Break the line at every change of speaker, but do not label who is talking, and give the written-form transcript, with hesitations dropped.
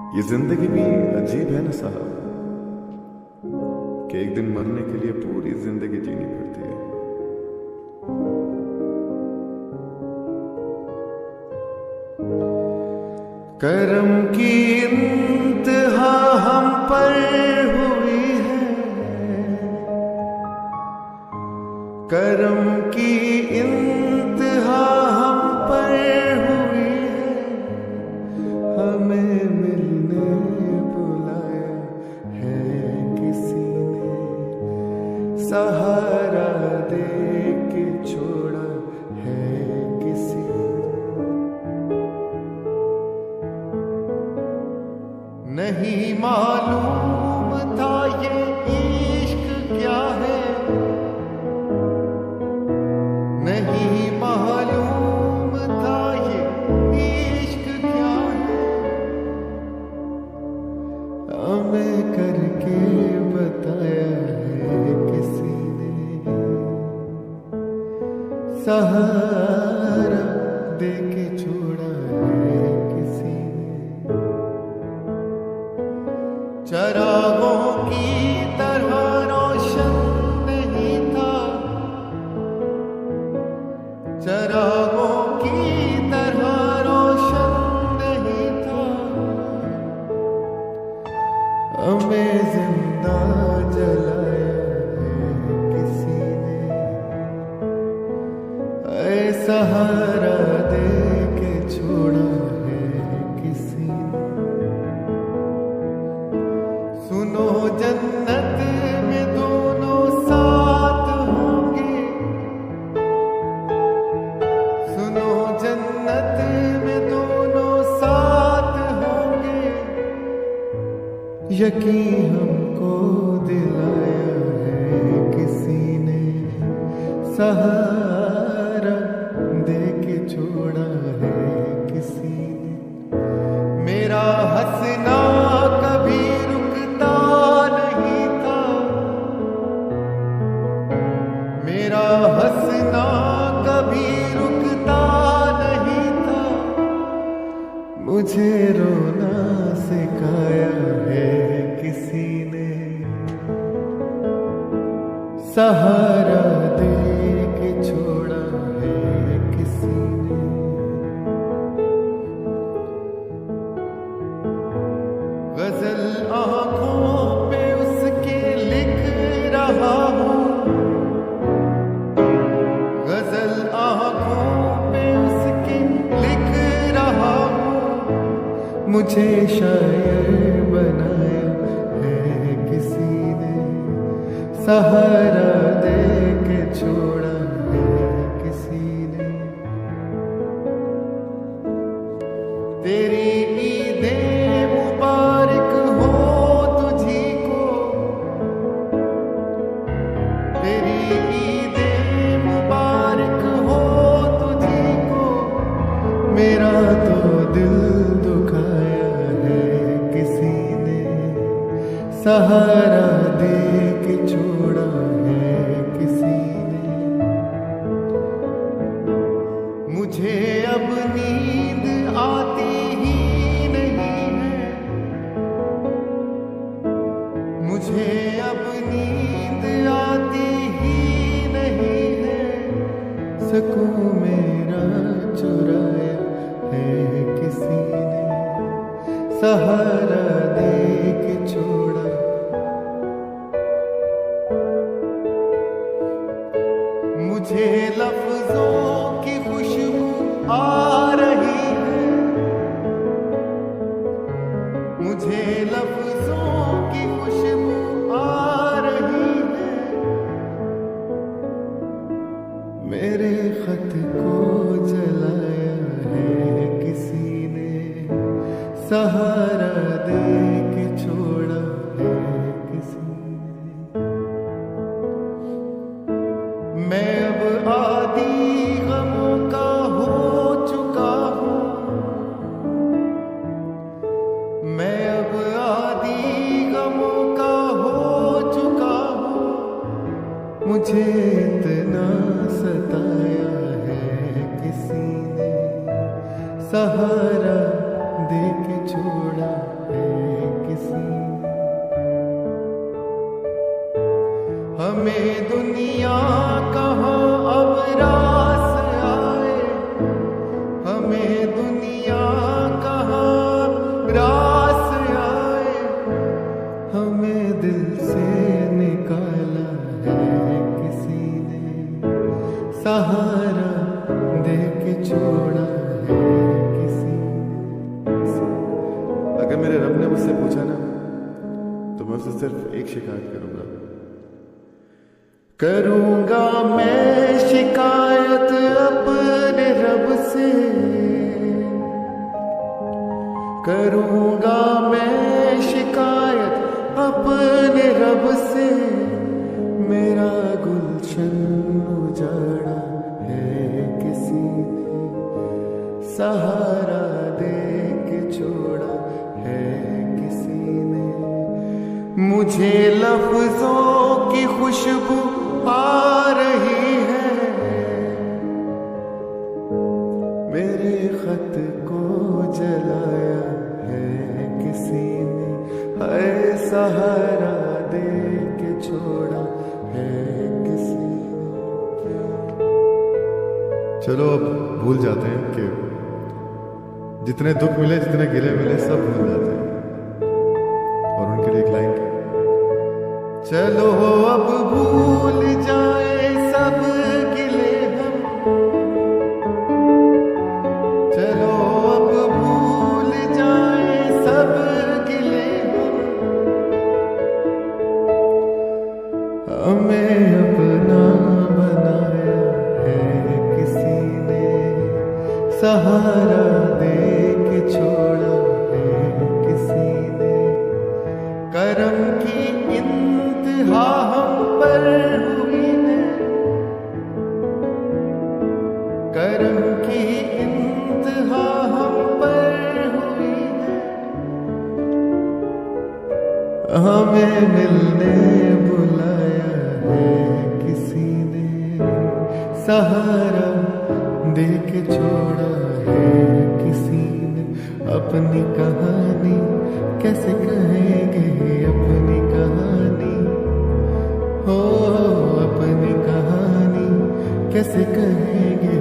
ये जिंदगी भी अजीब है ना साहब, कि एक दिन मरने के लिए पूरी जिंदगी जीनी पड़ती है। करम की इंतहा हम पर हुई है, करम की इंतहा हम पर हुई है, हमें मिलने बुलाया है किसी ने, सहारा दे के छोड़ा है किसी ने। नहीं मालूम था ये इश्क क्या है, नहीं मालूम था ये इश्क क्या है, हमें करके बताया है किसी ने, सहारा दे के छोड़ा है किसी ने। चरागों की तरह रोशन नहीं था, चरागों की तरह रोशन नहीं था, हमें जिंदा जलाया है किसी ने, ऐ सहारा दे के छोड़ा है किसी ने। सुनो जन्नत में दोनों साथ होंगे, सुनो जन्नत में दोनों साथ होंगे, यकीन हमको दिलाया है किसी ने, सहारा दे के छोड़ा है किसी ने। मेरा हंसना कभी रुकता नहीं था, मेरा हंसना कभी रुकता नहीं था, मुझे रोना सिखाया है किसी ने, सहारा दे के छोड़ा है किसी ने। गजल आंखों पे उसके लिख रहा हूँ, गजल आंखों पे उसके लिख रहा हूँ, मुझे शायर बनाया है किसी ने, सहारा दे के छोड़ा है किसी ने। तेरी ईदें मुबारक हो तुझी को, तेरी ईदें मुबारक हो तुझी को, मेरा तो दिल दुखाया है किसी ने, सहारा दे के छोड़ा है किसी ने। मुझे अब नींद आती ही नहीं है, मुझे अब नींद आती ही नहीं है, सकूं मेरा चुराया है किसी ने, सहारा दे के छोड़ा। मुझे लफ्जों की खुशबू आ रही है, मुझे लफ्जों की खुशबू आ रही है, मेरे खत को जलाया है किसी ने, सहारा दे के छोड़ा है किसी ने। मैं अब आदी गमों का हो चुका हूँ, मैं अब आदी गमों का हो चुका हूँ, मुझे इतना सताया है किसी ने, सहारा दे के छोड़ा है किसी ने। हमें दुनिया कहाँ अब रास आए, हमें दुनिया कहाँ रास आए, हमें दिल से निकाला है किसी ने, सहारा दे के छोड़ा है किसी ने। अगर मेरे रब ने मुझसे पूछा ना तो मैं उससे सिर्फ एक शिकायत करूंगा मैं शिकायत अपने रब से, करूंगा मैं शिकायत अपने रब से, मेरा गुलशन उजाड़ा है किसी ने, सहारा दे के छोड़ा है किसी ने। मुझे लफ्जों की खुशबू आ रही है, मेरे खत को जलाया है किसी ने, है सहारा दे के छोड़ा है किसी ने। चलो अब भूल जाते हैं कि जितने दुख मिले जितने गिले मिले सब भूल जाते हैं। और उनके लिए एक लाइन की, चलो अब भूल जाए सब गिले हम, चलो अब भूल जाए सब गिले हम, हमें अपना बनाया है किसी ने, सहारा दे के छोड़ा है किसी ने। करम की इंतहा हम पर हुई है, करम की इंतहा हम पर हुई है, हमें मिलने बुलाया है किसी ने, सहारा दे के छोड़ा है किसी ने। अपनी कहानी कैसे कहेंगे, अपनी कहानी हो, अपनी कहानी कैसे कहेंगे